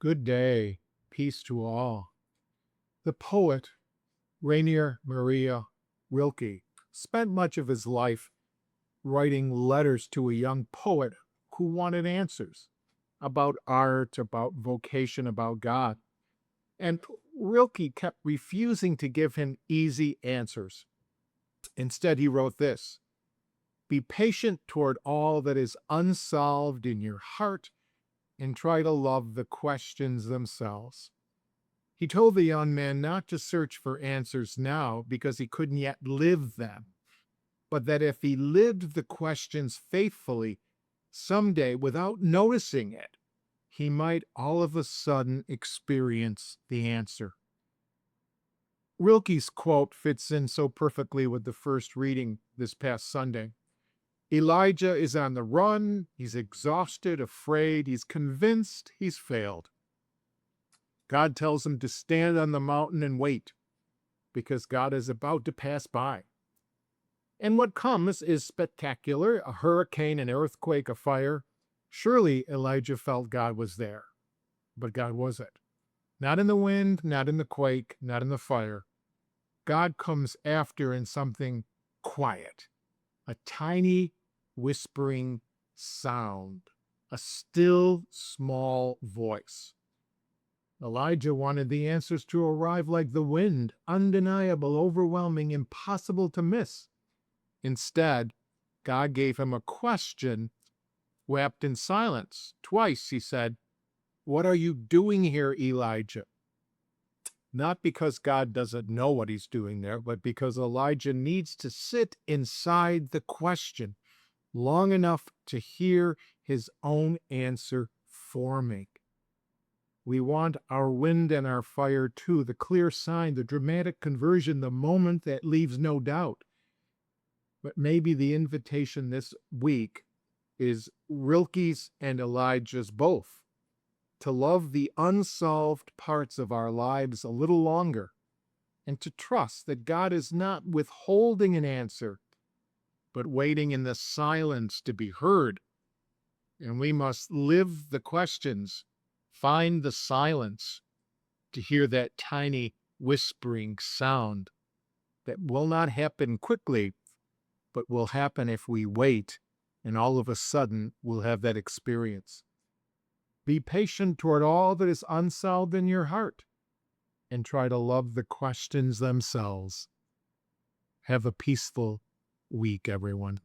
Good day, peace to all. The poet Rainier Maria Rilke spent much of his life writing letters to a young poet who wanted answers about art, about vocation, about God. And Rilke kept refusing to give him easy answers. Instead, he wrote this: Be patient toward all that is unsolved in your heart and try to love the questions themselves. He told the young man not to search for answers now because he couldn't yet live them, but that if he lived the questions faithfully, someday, without noticing it, he might all of a sudden experience the answer. Rilke's quote fits in so perfectly with the first reading this past Sunday. Elijah is on the run, he's exhausted, afraid, he's convinced he's failed. God tells him to stand on the mountain and wait, because God is about to pass by. And what comes is spectacular: a hurricane, an earthquake, a fire. Surely Elijah felt God was there, but God wasn't. Not in the wind, not in the quake, not in the fire. God comes after in something quiet, a tiny whispering sound, a still small voice. Elijah wanted the answers to arrive like the wind, undeniable, overwhelming, impossible to miss. Instead, God gave him a question wrapped in silence. Twice he said, "What are you doing here, Elijah?" Not because God doesn't know what he's doing there, but because Elijah needs to sit inside the question long enough to hear his own answer forming. We want our wind and our fire too, the clear sign, the dramatic conversion, the moment that leaves no doubt. But maybe the invitation this week is Rilke's and Elijah's both, to love the unsolved parts of our lives a little longer and to trust that God is not withholding an answer, but waiting in the silence to be heard. And we must live the questions, find the silence to hear that tiny whispering sound that will not happen quickly, but will happen if we wait, and all of a sudden we'll have that experience. Be patient toward all that is unsolved in your heart and try to love the questions themselves. Have a peaceful week, everyone.